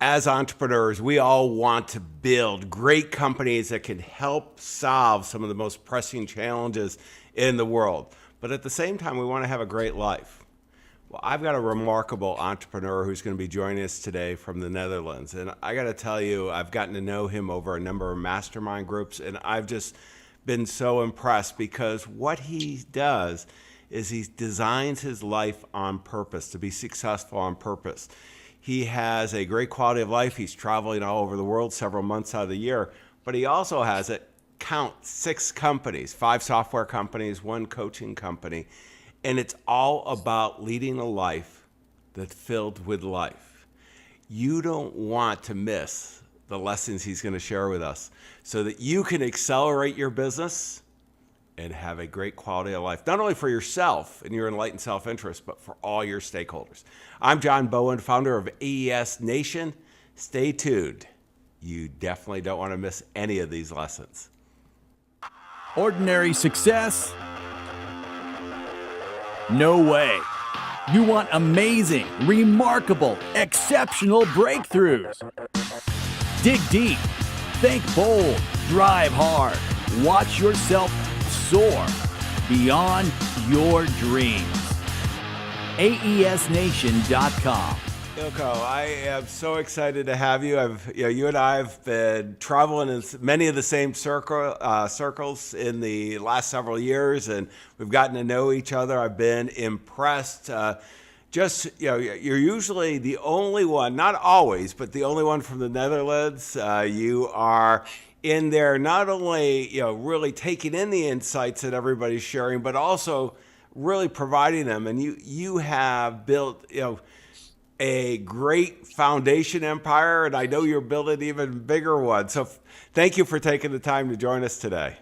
As entrepreneurs, we all want to build great companies that can help solve some of the most pressing challenges in the world. But at the same time, we want to have a great life. Well, I've got a remarkable entrepreneur who's going to be joining us today from the Netherlands. And I got to tell you, I've gotten to know him over a number of mastermind groups, and I've just been so impressed because what he does is he designs his life on purpose, to be successful on purpose. He has a great quality of life. He's traveling all over the world several months out of the year, but he also has, count 6 companies, 5 software companies, 1 coaching company, and it's all about leading a life that's filled with life. You don't want to miss the lessons he's going to share with us so that you can accelerate your business and have a great quality of life, not only for yourself and your enlightened self-interest, but for all your stakeholders. I'm John Bowen, founder of AES Nation. Stay tuned. You definitely don't want to miss any of these lessons. Ordinary success? No way. You want amazing, remarkable, exceptional breakthroughs. Dig deep, think bold, drive hard, watch yourself soar beyond your dreams. AESNation.com. Eelco, I am so excited to have you. You and I have been traveling in many of the same circles in the last several years, and we've gotten to know each other. I've been impressed. You're usually the only one, not always, but the only one from the Netherlands. You are in there not only really taking in the insights that everybody's sharing, but also really providing them. And you have built a great foundation empire, and I know you're building an even bigger one. So thank you for taking the time to join us today.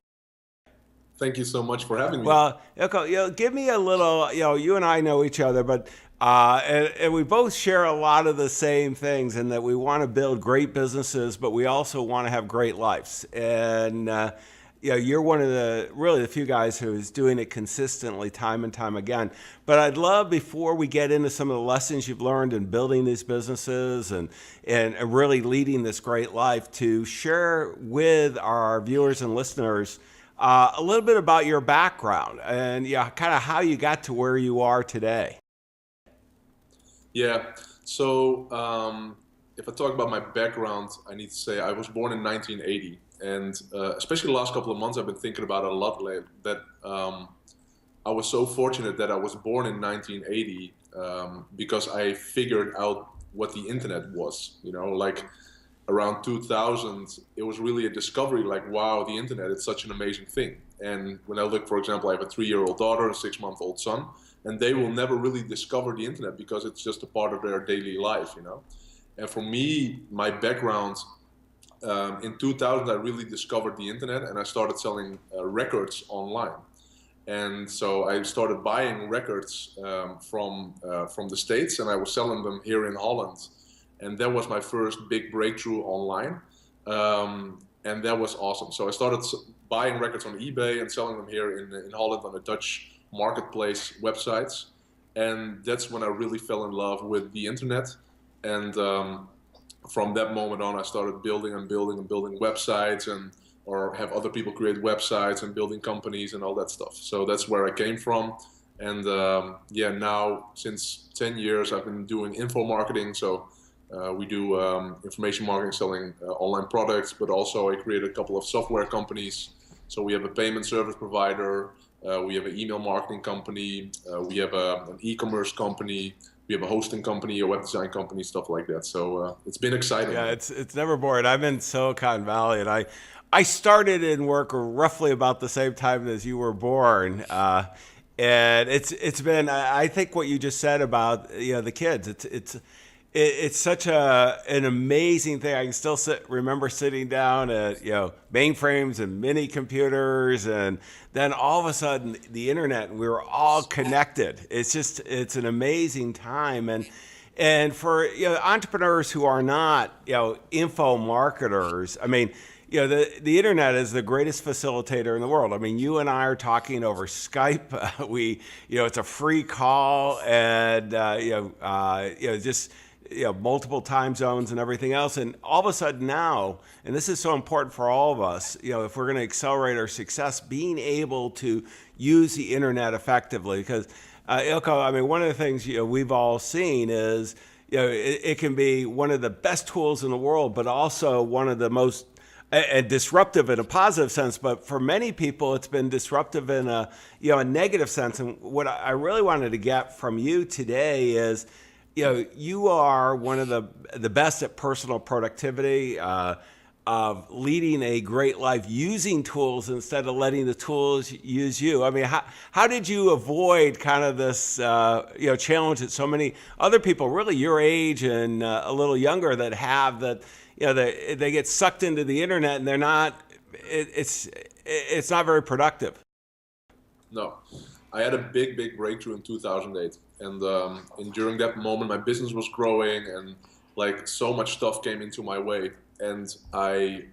Thank you so much for having me. Well, give me a little, you and I know each other, but and we both share a lot of the same things in that we want to build great businesses, but we also want to have great lives. And you're one of the few guys who's doing it consistently time and time again. But I'd love, before we get into some of the lessons you've learned in building these businesses and really leading this great life, to share with our viewers and listeners a little bit about your background and kind of how you got to where you are today. Yeah, so if I talk about my background, I need to say I was born in 1980, and especially the last couple of months I've been thinking about it a lot lately, that I was so fortunate that I was born in 1980 because I figured out what the internet was, like around 2000, it was really a discovery, like, wow, the internet is such an amazing thing. And when I look, for example, I have a 3-year-old daughter, a 6-month-old son, and they will never really discover the internet because it's just a part of their daily life, And for me, my background, in 2000, I really discovered the internet, and I started selling records online. And so I started buying records from the States, and I was selling them here in Holland. And that was my first big breakthrough online. And that was awesome. So I started buying records on eBay and selling them here in Holland on the Dutch marketplace websites. And that's when I really fell in love with the internet. And from that moment on, I started building websites or have other people create websites and building companies and all that stuff. So that's where I came from. And now since 10 years, I've been doing info marketing. So we do information marketing, selling online products, but also I created a couple of software companies. So we have a payment service provider, we have an email marketing company, we have an e-commerce company, we have a hosting company, a web design company, stuff like that. So it's been exciting. Yeah, it's never boring. I'm in Silicon Valley, and I started in work roughly about the same time as you were born. And it's been, I think what you just said about the kids, it's such an amazing thing. I can still remember sitting down at mainframes and mini computers, and then all of a sudden the internet, and we were all connected. It's an amazing time, and for entrepreneurs who are not info marketers, I mean, the internet is the greatest facilitator in the world. I mean, you and I are talking over Skype. It's a free call, and multiple time zones and everything else. And all of a sudden now, and this is so important for all of us, if we're going to accelerate our success, being able to use the internet effectively. Because Eelco, I mean, one of the things we've all seen is it can be one of the best tools in the world, but also one of the most and disruptive in a positive sense, but for many people, it's been disruptive in a a negative sense. And what I really wanted to get from you today is, you are one of the best at personal productivity, of leading a great life, using tools instead of letting the tools use you. I mean, how did you avoid kind of this challenge that so many other people, really your age and a little younger, that have that? They get sucked into the internet and they're not. It's not very productive. No, I had a big breakthrough in 2008, and during that moment, my business was growing, and like so much stuff came into my way, and I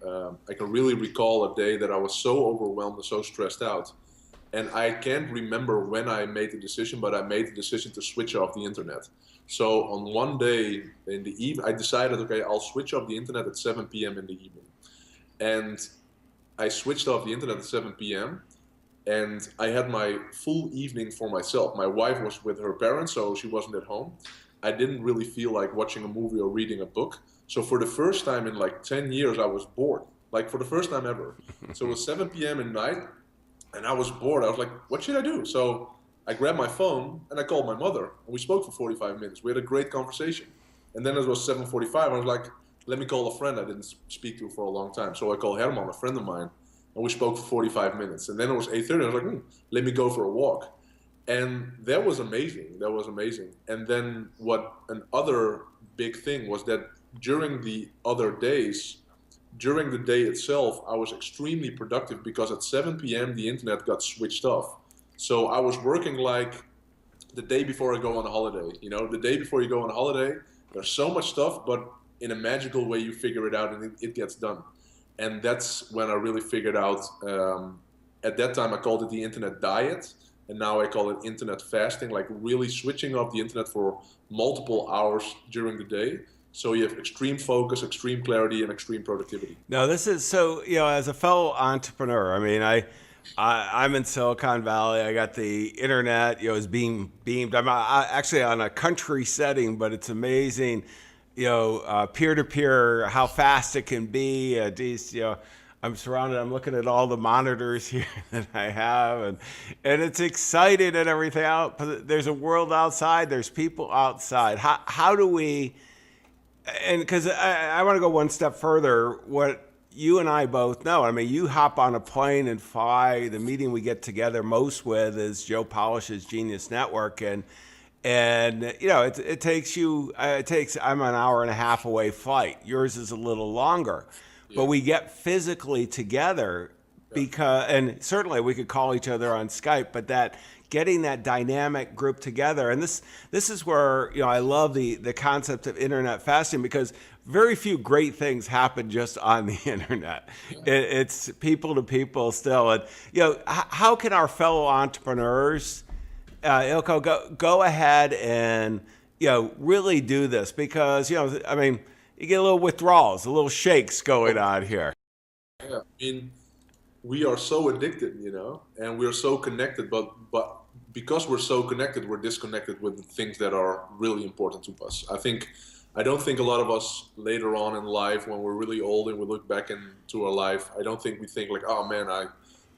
can really recall a day that I was so overwhelmed and so stressed out, and I can't remember when I made the decision, but I made the decision to switch off the internet. So on one day in the evening, I decided, okay, I'll switch off the internet at 7 p.m. in the evening. And I switched off the internet at 7 p.m. and I had my full evening for myself. My wife was with her parents, so she wasn't at home. I didn't really feel like watching a movie or reading a book. So for the first time in like 10 years, I was bored, like for the first time ever. So it was 7 p.m. at night and I was bored. I was like, what should I do? So I grabbed my phone and I called my mother, and we spoke for 45 minutes. We had a great conversation. And then it was 7:45. I was like, let me call a friend I didn't speak to for a long time. So I called Herman, a friend of mine, and we spoke for 45 minutes. And then it was 8:30. I was like, let me go for a walk. And that was amazing. That was amazing. And then another big thing was that during the other days, during the day itself, I was extremely productive because at 7 p.m. the internet got switched off. So I was working like the day before I go on a holiday. The day before you go on a holiday, there's so much stuff, but in a magical way you figure it out and it gets done. And that's when I really figured out, at that time I called it the internet diet, and now I call it internet fasting, like really switching off the internet for multiple hours during the day. So you have extreme focus, extreme clarity, and extreme productivity. No, this is so, as a fellow entrepreneur, I mean, I'm in Silicon Valley. I got the internet, is being beamed. I'm actually on a country setting, but it's amazing, peer-to-peer, how fast it can be. I'm surrounded. I'm looking at all the monitors here that I have, and it's exciting and everything out. But there's a world outside. There's people outside. How do we? And because I want to go one step further, what you and I both know. I mean, you hop on a plane and fly. The meeting we get together most with is Joe Polish's Genius Network, and it takes I'm an hour and a half away flight. Yours is a little longer, but we get physically together and certainly we could call each other on Skype, but getting that dynamic group together. And this is where, I love the concept of internet fasting, because very few great things happen just on the internet. Yeah. It's people to people still. And, how can our fellow entrepreneurs, Eelco, go ahead and, really do this? Because, I mean, you get a little withdrawals, a little shakes going on here. Yeah, I mean, we are so addicted, and we are so connected, but because we're so connected, we're disconnected with the things that are really important to us. I don't think a lot of us later on in life, when we're really old and we look back into our life, I don't think we think like, oh man,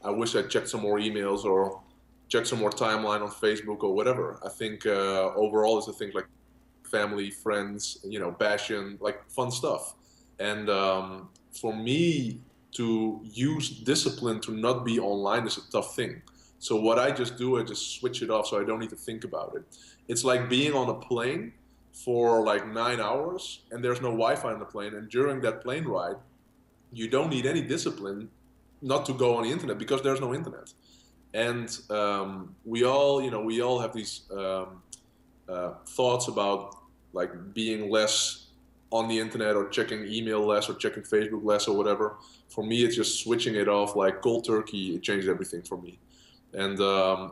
I wish I checked some more emails or checked some more timeline on Facebook or whatever. I think overall it's a thing like family, friends, passion, like fun stuff. And for me, to use discipline to not be online is a tough thing. So what I just do, I just switch it off so I don't need to think about it. It's like being on a plane for like 9 hours and there's no Wi-Fi on the plane, and during that plane ride you don't need any discipline not to go on the internet because there's no internet. And we all have these thoughts about like being less on the internet or checking email less or checking Facebook less or whatever. For me, it's just switching it off like cold turkey. It changed everything for me. And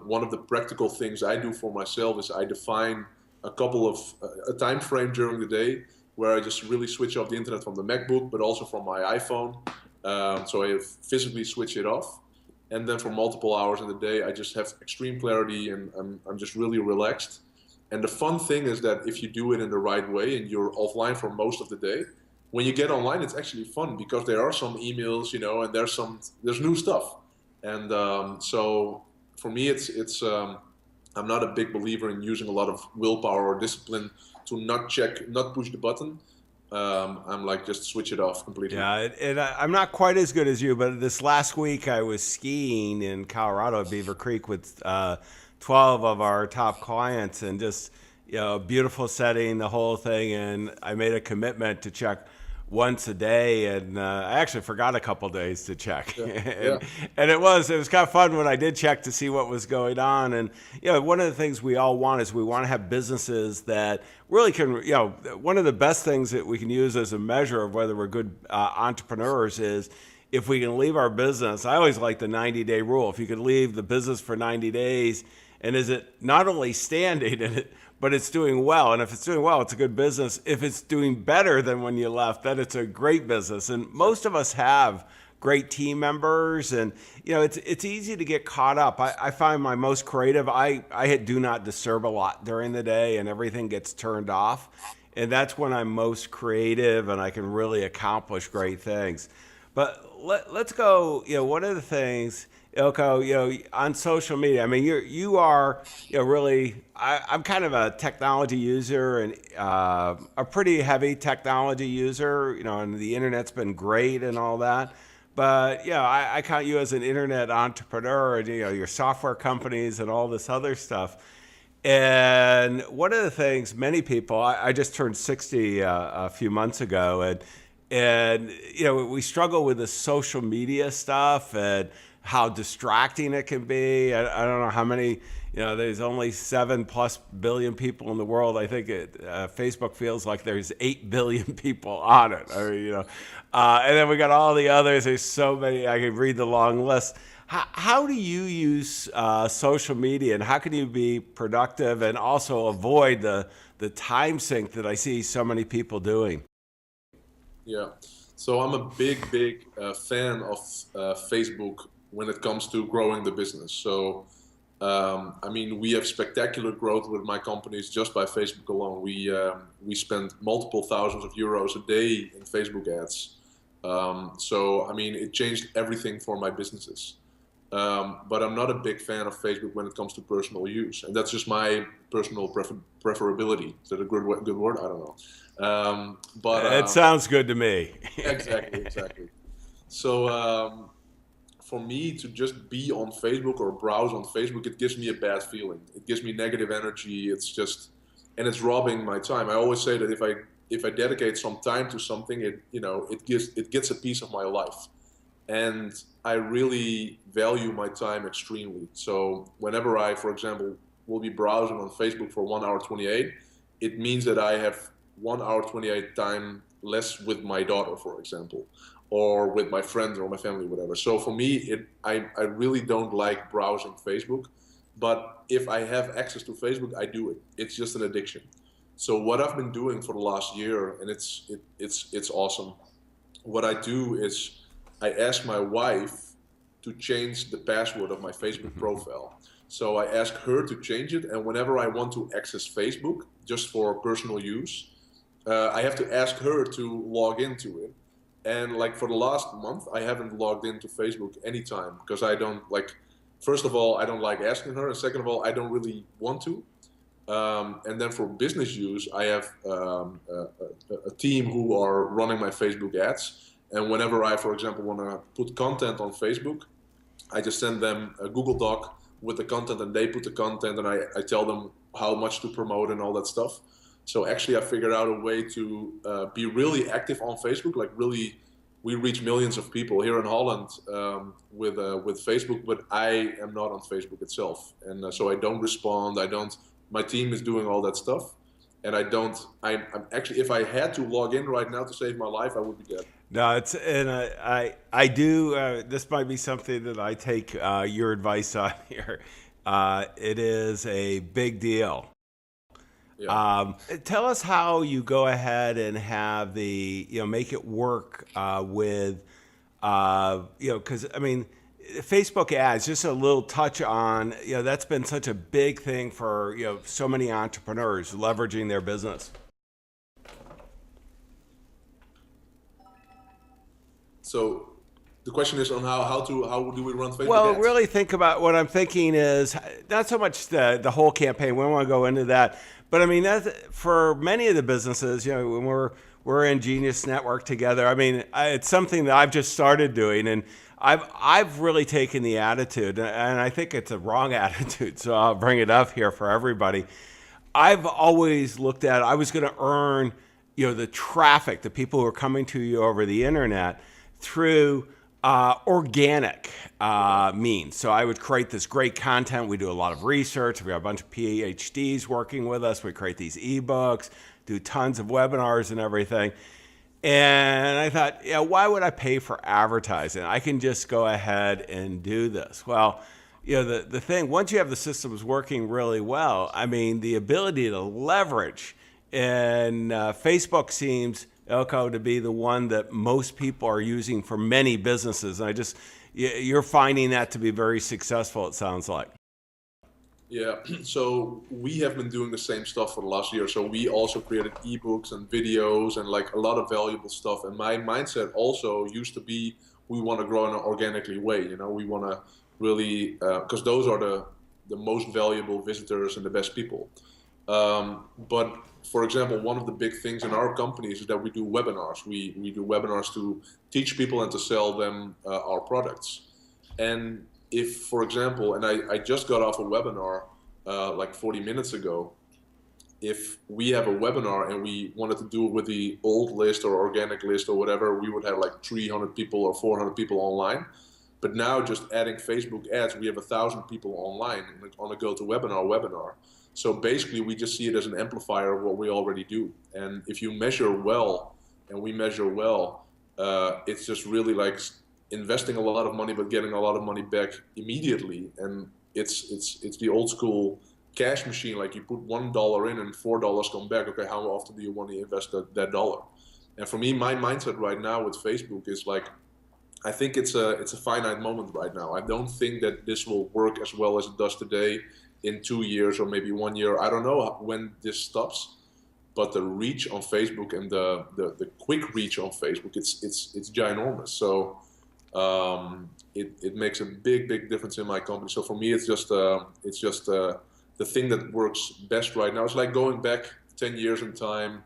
one of the practical things I do for myself is I define a time frame during the day where I just really switch off the internet from the MacBook, but also from my iPhone. So I physically switch it off. And then for multiple hours in the day, I just have extreme clarity and I'm just really relaxed. And the fun thing is that if you do it in the right way and you're offline for most of the day, when you get online, it's actually fun because there are some emails, and there's new stuff. And so for me, I'm not a big believer in using a lot of willpower or discipline to not push the button. I'm like, just switch it off completely. Yeah, and I'm not quite as good as you, but this last week I was skiing in Colorado at Beaver Creek with 12 of our top clients, and just beautiful setting, the whole thing. And I made a commitment to check once a day, and I actually forgot a couple days to check. And it was kind of fun when I did check to see what was going on. And one of the things we all want is we want to have businesses that really can, one of the best things that we can use as a measure of whether we're good entrepreneurs is if we can leave our business. I always like the 90-day rule. If you could leave the business for 90 days, and is it not only standing in it, but it's doing well. And if it's doing well, it's a good business. If it's doing better than when you left, then it's a great business. And most of us have great team members, and it's easy to get caught up. I find my most creative, I hit do not disturb a lot during the day, and everything gets turned off. And that's when I'm most creative and I can really accomplish great things. But let's go, one of the things, Eelco, on social media, I mean, you are, really, I'm kind of a technology user, and a pretty heavy technology user, and the internet's been great and all that. But I count you as an internet entrepreneur, and your software companies and all this other stuff. And one of the things many people, I just turned 60 a few months ago, and we struggle with the social media stuff and how distracting it can be. I don't know how many, there's only 7+ billion people in the world. I think Facebook feels like there's 8 billion people on it. I mean, and then we got all the others. There's so many, I could read the long list. How do you use social media, and how can you be productive and also avoid the time sink that I see so many people doing? Yeah, so I'm a big fan of Facebook when it comes to growing the business. So, I mean, we have spectacular growth with my companies just by Facebook alone. We spend multiple thousands of euros a day in Facebook ads. So, I mean, it changed everything for my businesses. But I'm not a big fan of Facebook when it comes to personal use, and that's just my personal preferability. Is that a good word? I don't know. But it sounds good to me. exactly. So for me to just be on Facebook or browse on Facebook, it gives me a bad feeling. It gives me negative energy. And it's robbing my time. I always say that if I dedicate some time to something, it gets a piece of my life. And I really value my time extremely. So whenever I, for example, will be browsing on Facebook for 1 hour 28, it means that I have 1 hour 28 time less with my daughter, for example, or with my friends or my family, whatever. So for me, I really don't like browsing Facebook. But if I have access to Facebook, I do it. It's just an addiction. So what I've been doing for the last year, and it's awesome. What I do is I ask my wife to change the password of my Facebook profile. So I ask her to change it, and whenever I want to access Facebook, just for personal use, I have to ask her to log into it. And like for the last month, I haven't logged into Facebook anytime because I don't like, first of all, I don't like asking her, and second of all, I don't really want to. And then for business use, I have a team who are running my Facebook ads. And whenever I, for example, want to put content on Facebook, I just send them a Google Doc with the content, and they put the content, and I tell them how much to promote and all that stuff. So actually, I figured out a way to be really active on Facebook. Like really, we reach millions of people here in Holland with Facebook, but I am not on Facebook itself, and so I don't respond. My team is doing all that stuff, and I'm actually, if I had to log in right now to save my life, I would be dead. No, I do. This might be something that I take your advice on here. It is a big deal. Yeah. Tell us how you go ahead and have make it work with, because I mean, Facebook ads, just a little touch on, that's been such a big thing for, so many entrepreneurs leveraging their business. So the question is on how do we run Facebook Well, ads? really think about what I'm thinking is not so much the whole campaign. We don't want to go into that, but I mean, that's, for many of the businesses, when we're in Genius Network together. I mean, it's something that I've just started doing, and I've really taken the attitude, and I think it's a wrong attitude. So I'll bring it up here for everybody. I've always looked at I was going to earn, the traffic, the people who are coming to you over the internet through organic means. So I would create this great content. We do a lot of research. We have a bunch of PhDs working with us. We create these ebooks, do tons of webinars and everything. And I thought, why would I pay for advertising? I can just go ahead and do this. Well, the thing, once you have the systems working really well, I mean, the ability to leverage, and Facebook seems, Eelco, to be the one that most people are using for many businesses. And you're finding that to be very successful, it sounds like. Yeah, so we have been doing the same stuff for the last year. So we also created ebooks and videos and like a lot of valuable stuff. And my mindset also used to be, we want to grow in an organically way. We want to really, because those are the most valuable visitors and the best people. But for example, one of the big things in our companies is that we do webinars. We do webinars to teach people and to sell them our products. And if, for example, and I just got off a webinar like 40 minutes ago, if we have a webinar and we wanted to do it with the old list or organic list or whatever, we would have like 300 people or 400 people online. But now just adding Facebook ads, we have 1,000 people online on a GoToWebinar webinar. So basically, we just see it as an amplifier of what we already do. And if you measure well, and we measure well, it's just really like investing a lot of money but getting a lot of money back immediately. And it's the old school cash machine. Like you put $1 in and $4 come back. Okay, how often do you want to invest that dollar? And for me, my mindset right now with Facebook is like, I think it's a finite moment right now. I don't think that this will work as well as it does today in 2 years or maybe 1 year. I don't know when this stops, but the reach on Facebook and the quick reach on Facebook, it's ginormous. So it makes a big difference in my company. So for me, it's just the thing that works best right now. It's like going back 10 years in time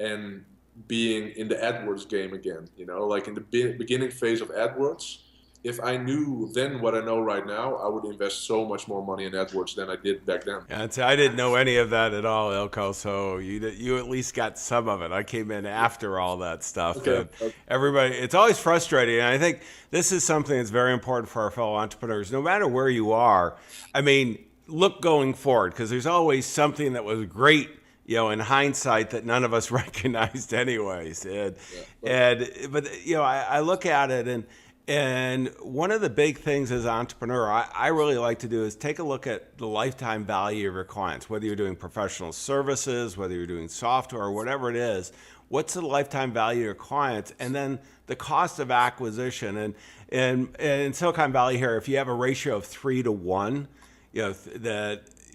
and being in the AdWords game again, like in the beginning phase of AdWords. If I knew then what I know right now, I would invest so much more money in AdWords than I did back then. Yeah, I didn't know any of that at all, Eelco. So you at least got some of it. I came in after all that stuff. Okay. Everybody, it's always frustrating. And I think this is something that's very important for our fellow entrepreneurs. No matter where you are, I mean, look going forward, because there's always something that was great, in hindsight, that none of us recognized anyways. But I look at it, and one of the big things as an entrepreneur I really like to do is take a look at the lifetime value of your clients, whether you're doing professional services, whether you're doing software, or whatever it is. What's the lifetime value of your clients? And then the cost of acquisition. And in Silicon Valley here, if you have a ratio of 3 to 1,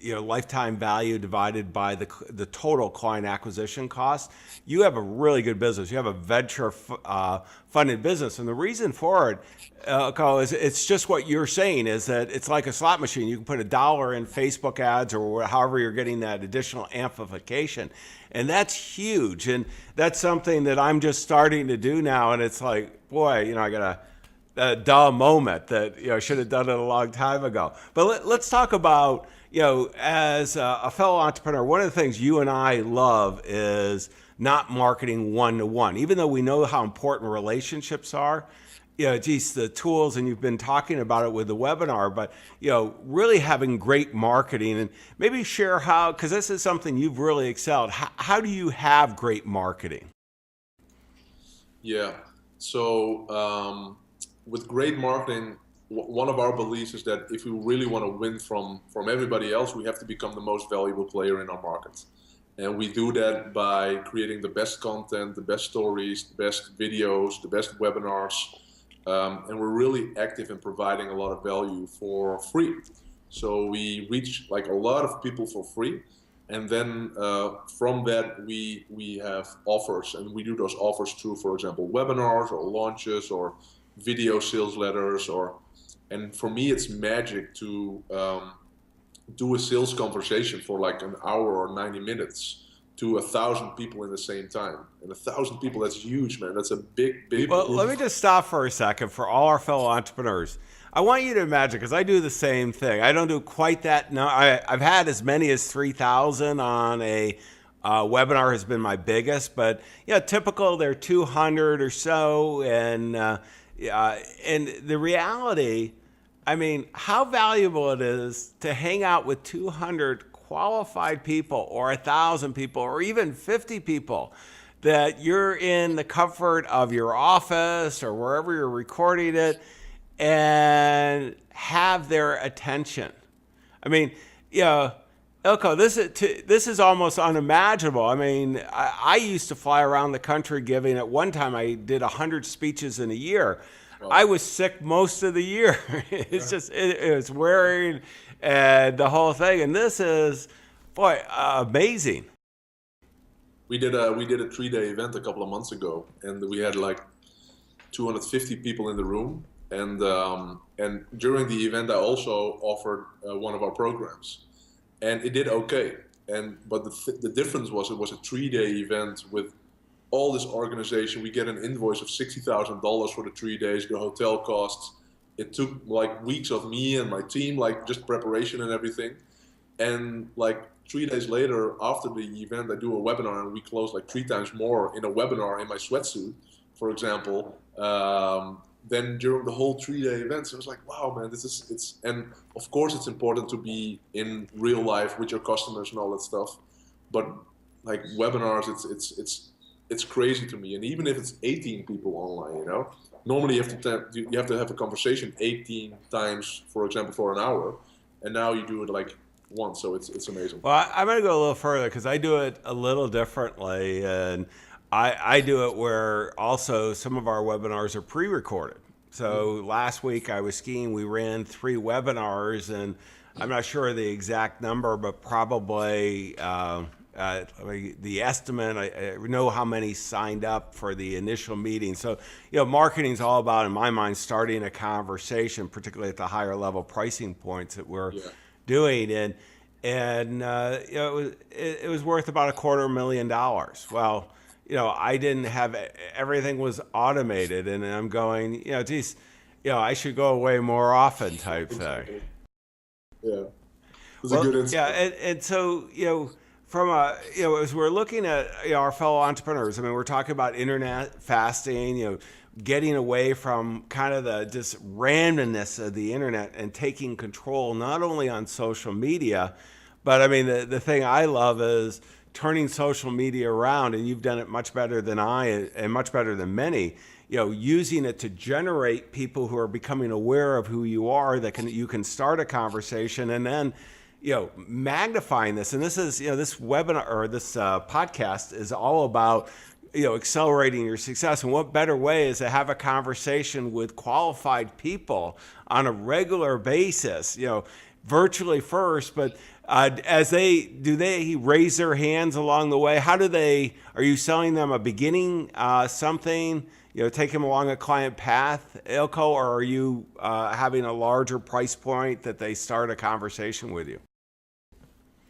lifetime value divided by the total client acquisition cost, you have a really good business. You have a venture funded business. And the reason for it, Eelco, is it's just what you're saying, is that it's like a slot machine. You can put $1 in Facebook ads or however you're getting that additional amplification. And that's huge. And that's something that I'm just starting to do now. And it's like, boy, I got a dull moment that I should have done it a long time ago. But let's talk about, as a fellow entrepreneur, one of the things you and I love is not marketing one-to-one. Even though we know how important relationships are, the tools, and you've been talking about it with the webinar, but, really having great marketing, and maybe share how, because this is something you've really excelled. How do you have great marketing? Yeah. So with great marketing, one of our beliefs is that if we really want to win from everybody else, we have to become the most valuable player in our market. And we do that by creating the best content, the best stories, the best videos, the best webinars. And we're really active in providing a lot of value for free. So we reach like a lot of people for free. And then from that, we have offers, and we do those offers through, for example, webinars or launches or video sales letters. And for me, it's magic to do a sales conversation for like an hour or 90 minutes to 1,000 people in the same time. And 1,000 people, that's huge, man. That's a big. Well, let me just stop for a second for all our fellow entrepreneurs. I want you to imagine, because I do the same thing. I don't do quite that. No, I've had as many as 3,000 on a webinar has been my biggest, but typical they're 200 or so. And the reality, I mean, how valuable it is to hang out with 200 qualified people or 1,000 people or even 50 people that you're in the comfort of your office or wherever you're recording it and have their attention. I mean, Eelco, this is almost unimaginable. I mean, I used to fly around the country giving. At one time, I did 100 speeches in a year. I was sick most of the year. It's just, it was wearing and the whole thing. And this is, boy, amazing. We did a 3-day event a couple of months ago, and we had like 250 people in the room. And during the event, I also offered one of our programs, and it did okay. But the difference was it was a 3-day event with all this organization. We get an invoice of $60,000 for the 3 days, the hotel costs. It took like weeks of me and my team, like just preparation and everything. And like 3 days later, after the event, I do a webinar, and we close like 3 times more in a webinar in my sweatsuit, for example, than during the whole 3-day event. So it was like, wow, man, and of course it's important to be in real life with your customers and all that stuff. But like webinars, it's crazy to me. And even if it's 18 people online, normally you have to have a conversation 18 times, for example, for an hour, and now you do it like once. So it's amazing. Well, I'm going to go a little further because I do it a little differently, and I do it where also some of our webinars are pre-recorded. So last week I was skiing, we ran 3 webinars, and I'm not sure the exact number, but probably the estimate, I know how many signed up for the initial meeting. So, marketing is all about, in my mind, starting a conversation, particularly at the higher level pricing points that we're doing. And it was worth about $250,000. Well, I didn't have, everything was automated, and I'm going, geez, I should go away more often type thing. Yeah. That's a good insight. Yeah. And so, from as we're looking at our fellow entrepreneurs, I mean, we're talking about internet fasting, getting away from kind of the just randomness of the internet and taking control, not only on social media, but I mean, the thing I love is turning social media around, and you've done it much better than I and much better than many, using it to generate people who are becoming aware of who you are, that you can start a conversation, and then, magnifying this. And this is, this webinar or this podcast is all about, accelerating your success. And what better way is to have a conversation with qualified people on a regular basis, virtually first, but do they raise their hands along the way? Are you selling them a beginning something, take them along a client path, Eelco, or are you having a larger price point that they start a conversation with you?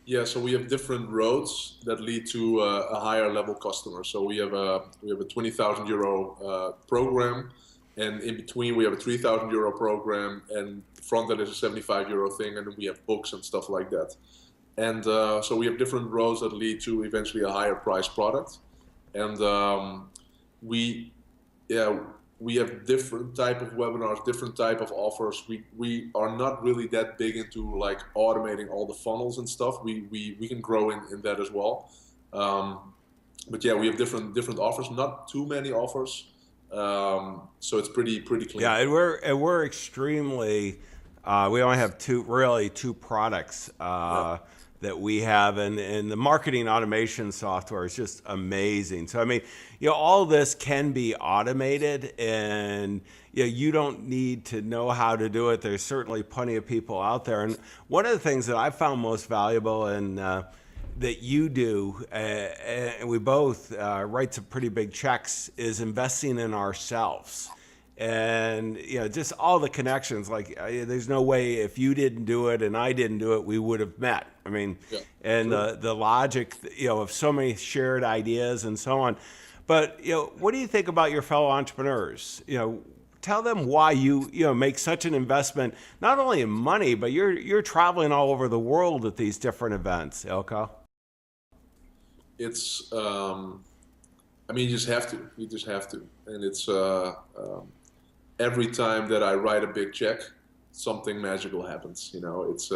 Yeah, so we have different roads that lead to a higher level customer. So we have a 20,000 euro program, and in between we have a 3,000 euro program, and front end is a 75 euro thing, and then we have books and stuff like that. And so we have different roads that lead to eventually a higher price product. And we have different type of webinars, different type of offers. We are not really that big into like automating all the funnels and stuff. We can grow in that as well. But yeah, we have different offers, not too many offers. So it's pretty clean. Yeah, and we're extremely, we only have two products that we have, and the marketing automation software is just amazing. So I mean, all this can be automated, and you don't need to know how to do it. There's certainly plenty of people out there. And one of the things that I found most valuable and that you do, and we both write some pretty big checks, is investing in ourselves. And just all the connections. Like there's no way if you didn't do it and I didn't do it, we would have met. I mean, and the logic, of so many shared ideas and so on. But what do you think about your fellow entrepreneurs? Tell them why you make such an investment, not only in money, but you're traveling all over the world at these different events, Eelco. It's you just have to. You just have to, and it's every time that I write a big check, something magical happens. It's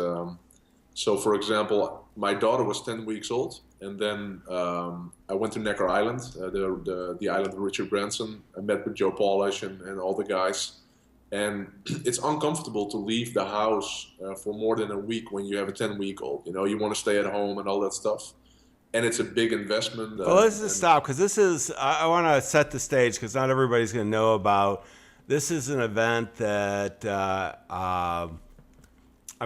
so. For example, my daughter was 10 weeks old, and then I went to Necker Island, the island of Richard Branson. I met with Joe Polish and all the guys, and it's uncomfortable to leave the house for more than a week when you have a 10-week-old. You want to stay at home and all that stuff. And it's a big investment. Well, let's just stop, because this is, I want to set the stage, because not everybody's going to know about. This is an event that, I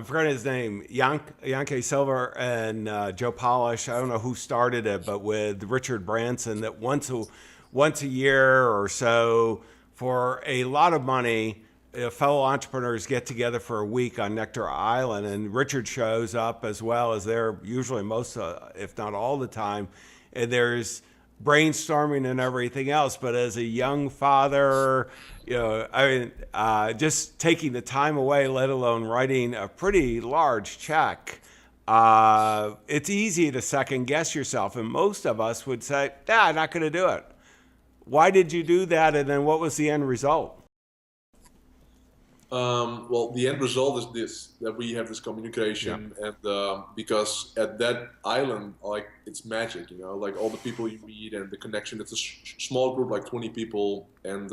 forgot his name, Yankee Silver and Joe Polish. I don't know who started it, but with Richard Branson, that once a year or so, for a lot of money, fellow entrepreneurs get together for a week on Necker Island, and Richard shows up as well, as there usually most, if not all the time, and there's brainstorming and everything else. But as a young father, just taking the time away, let alone writing a pretty large check, it's easy to second guess yourself, and most of us would say, I'm not going to do it. Why did you do that, and then what was the end result? Well, the end result is this, that we have this communication, and because at that island, like, it's magic, like all the people you meet and the connection. It's a small group, like 20 people, and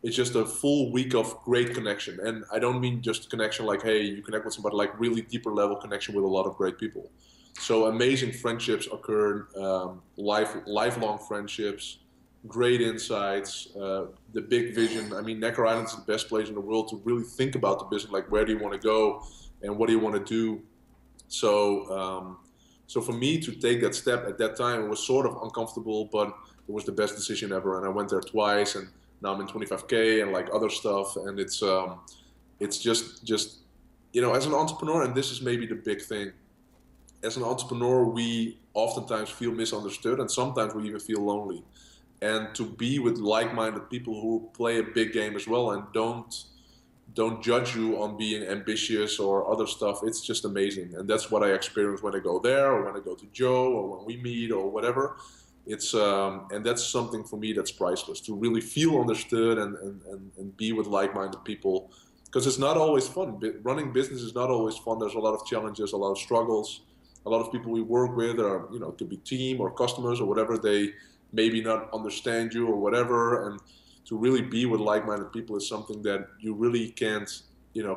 it's just a full week of great connection. And I don't mean just connection like, hey, you connect with somebody, like really deeper level connection with a lot of great people. So amazing friendships occurred, lifelong friendships, great insights, the big vision. I mean, Necker Island is the best place in the world to really think about the business, like where do you want to go and what do you want to do. So so for me to take that step at that time, it was sort of uncomfortable, but it was the best decision ever. And I went there twice, and now I'm in 25K and like other stuff. And it's just as an entrepreneur, and this is maybe the big thing, as an entrepreneur, we oftentimes feel misunderstood, and sometimes we even feel lonely. And to be with like-minded people who play a big game as well and don't judge you on being ambitious or other stuff, it's just amazing. And that's what I experience when I go there, or when I go to Joe, or when we meet, or whatever. It's and that's something for me that's priceless, to really feel understood and be with like-minded people, because it's not always fun. Running business is not always fun. There's a lot of challenges, a lot of struggles. A lot of people we work with are, it could be team or customers or whatever, they maybe not understand you or whatever. And to really be with like-minded people is something that you really can't,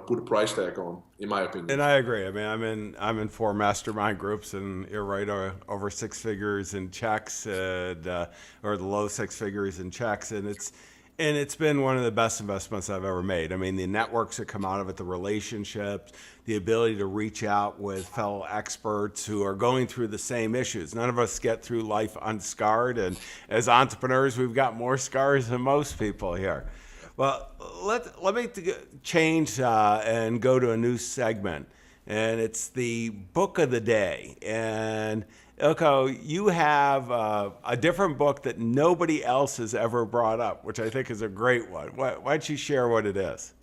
put a price tag on, in my opinion. And I agree. I mean, I'm in 4 mastermind groups, and you're right, over 6 figures in checks, or the low 6 figures in checks, and it's been one of the best investments I've ever made. I mean, the networks that come out of it, the relationships, the ability to reach out with fellow experts who are going through the same issues. None of us get through life unscarred, and as entrepreneurs, we've got more scars than most people here. Well, let me change and go to a new segment, and it's the book of the day. And Eelco, you have a different book that nobody else has ever brought up, which I think is a great one. Why don't you share what it is?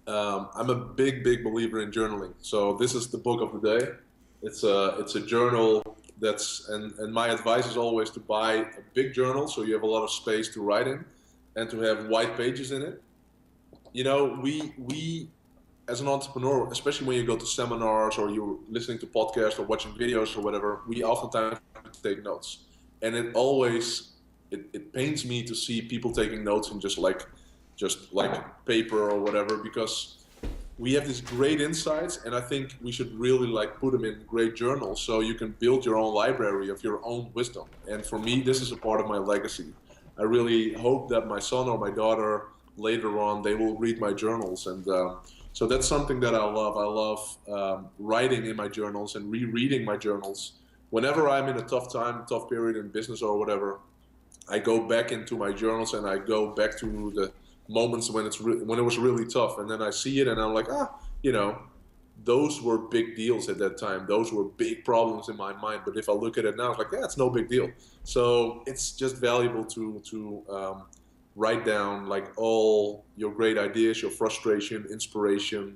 I'm a big believer in journaling. So this is the book of the day. It's a journal and my advice is always to buy a big journal so you have a lot of space to write in, and to have white pages in it. We as an entrepreneur, especially when you go to seminars or you're listening to podcasts or watching videos or whatever, we oftentimes take notes. And it pains me to see people taking notes in just like paper or whatever, because we have these great insights, and I think we should really like put them in great journals so you can build your own library of your own wisdom. And for me, this is a part of my legacy. I really hope that my son or my daughter later on, they will read my journals. And so that's something that I love. I love writing in my journals and rereading my journals. Whenever I'm in a tough time, tough period in business or whatever, I go back into my journals and I go back to the moments when when it was really tough, and then I see it and I'm like, those were big deals at that time. Those were big problems in my mind. But if I look at it now, it's like, it's no big deal. So it's just valuable to write down like all your great ideas, your frustration, inspiration,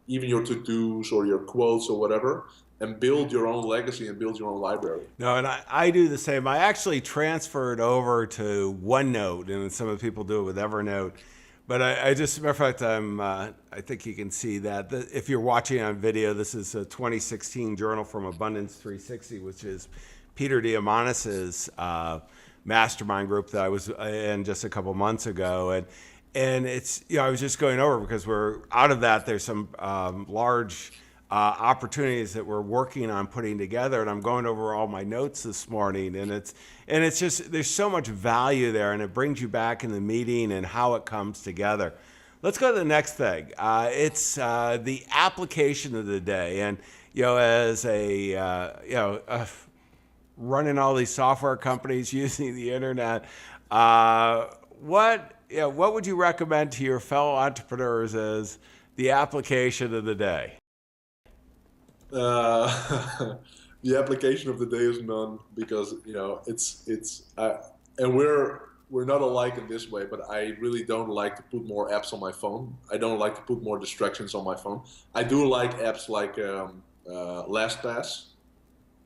even your to-dos or your quotes or whatever, and build your own legacy and build your own library. No, and I do the same. I actually transferred over to OneNote, and some of the people do it with Evernote. But I just, matter of fact, I think you can see that. If you're watching on video, this is a 2016 journal from Abundance 360, which is Peter Diamandis's mastermind group that I was in just a couple months ago. And it's, I was just going over because we're out of that. There's some large opportunities that we're working on putting together, and I'm going over all my notes this morning, and it's just, there's so much value there, and it brings you back in the meeting and how it comes together. Let's go to the next thing. It's the application of the day, and as running all these software companies using the internet, what would you recommend to your fellow entrepreneurs as the application of the day? The application of the day is none, because and we're not alike in this way, but I really don't like to put more apps on my phone. I don't like to put more distractions on my phone. I do like apps like LastPass,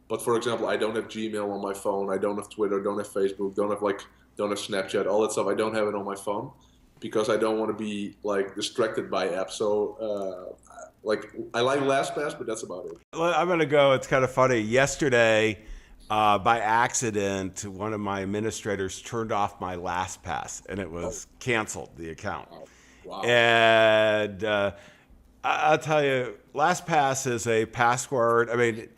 but for example, I don't have Gmail on my phone. I don't have Twitter, don't have Facebook, don't have Snapchat, all that stuff. I don't have it on my phone because I don't want to be like distracted by apps. So I like LastPass, but that's about it. I'm going to go. It's kind of funny. Yesterday, by accident, one of my administrators turned off my LastPass, and it was canceled, the account. Wow. And I'll tell you, LastPass is a password. I mean,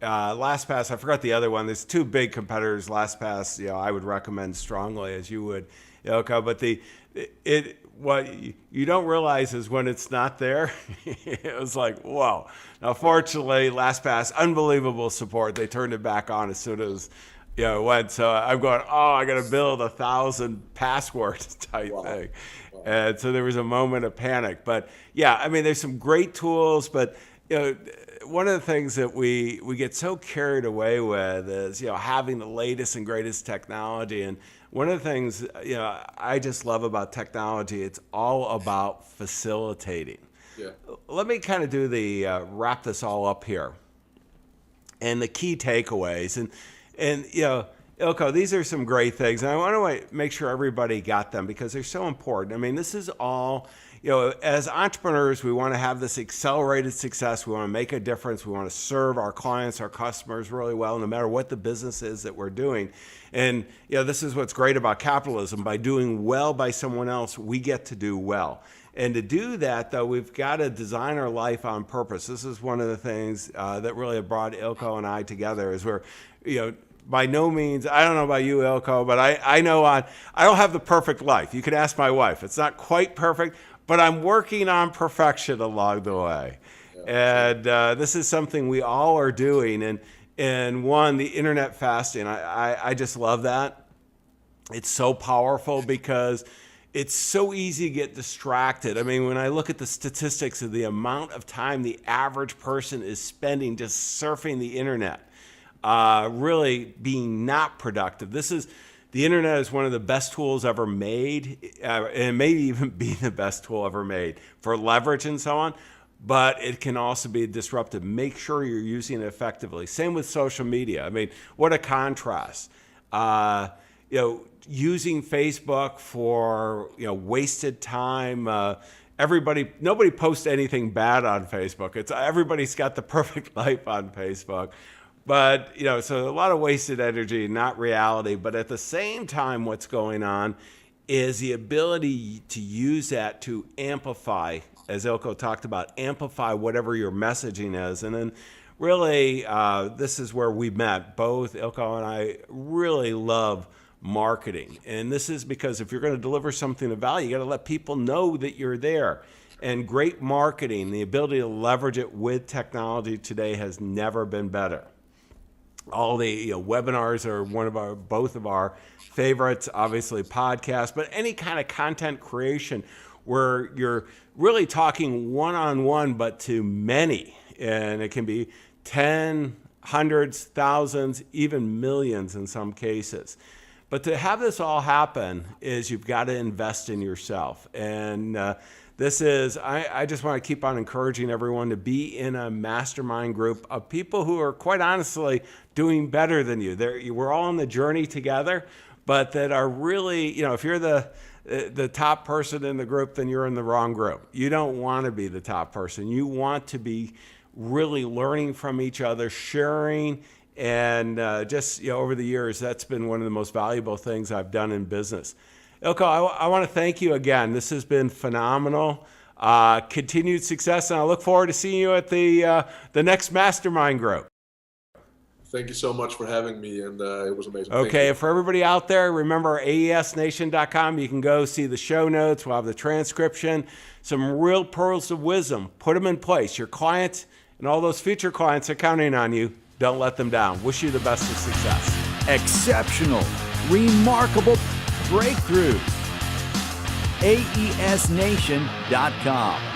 LastPass, I forgot the other one. There's two big competitors. LastPass, I would recommend strongly, as you would, Eelco. But what you don't realize is when it's not there, it was like, whoa. Now, fortunately, LastPass, unbelievable support. They turned it back on as soon as it went. So I'm going, I got to build 1,000 passwords type thing. Wow. And so there was a moment of panic. But yeah, I mean, there's some great tools, but one of the things that we get so carried away with is having the latest and greatest technology. And one of the things I just love about technology, it's all about facilitating. Yeah. Let me kind of do the wrap this all up here, and the key takeaways. And Eelco, these are some great things, and I want to make sure everybody got them because they're so important. I mean, this is all. As entrepreneurs, we want to have this accelerated success. We want to make a difference. We want to serve our clients, our customers really well, no matter what the business is that we're doing. And this is what's great about capitalism. By doing well by someone else, we get to do well. And to do that, though, we've got to design our life on purpose. This is one of the things that really brought Eelco and I together. Is we're, by no means, I don't know about you, Eelco, but I know I don't have the perfect life. You could ask my wife. It's not quite perfect, but I'm working on perfection along the way. Yeah. And this is something we all are doing. And one, the internet fasting, I just love that. It's so powerful because it's so easy to get distracted. I mean, when I look at the statistics of the amount of time the average person is spending just surfing the internet, really being not productive. The internet is one of the best tools ever made, and maybe even be the best tool ever made for leverage and so on, but it can also be disruptive. Make sure you're using it effectively. Same with social media. I mean, what a contrast. Using Facebook for wasted time. Nobody posts anything bad on Facebook. Everybody's got the perfect life on Facebook. But, so a lot of wasted energy, not reality. But at the same time, what's going on is the ability to use that to amplify, as Eelco talked about, amplify whatever your messaging is. And then really, this is where we met. Both Eelco and I really love marketing. And this is because if you're going to deliver something of value, you got to let people know that you're there. And great marketing, the ability to leverage it with technology today has never been better. All the webinars are both of our favorites, obviously podcasts, but any kind of content creation where you're really talking one-on-one, but to many. And it can be 10, hundreds, thousands, even millions in some cases. But to have this all happen is you've got to invest in yourself. And I just want to keep on encouraging everyone to be in a mastermind group of people who are quite honestly doing better than you. We're all on the journey together, but that are really, if you're the top person in the group, then you're in the wrong group. You don't want to be the top person. You want to be really learning from each other, sharing, and over the years, that's been one of the most valuable things I've done in business. Eelco, I want to thank you again. This has been phenomenal. Continued success, and I look forward to seeing you at the next mastermind group. Thank you so much for having me, and it was amazing. Okay, for everybody out there, remember aesnation.com. You can go see the show notes. We'll have the transcription, some real pearls of wisdom. Put them in place. Your clients and all those future clients are counting on you. Don't let them down. Wish you the best of success. Exceptional, remarkable breakthroughs. aesnation.com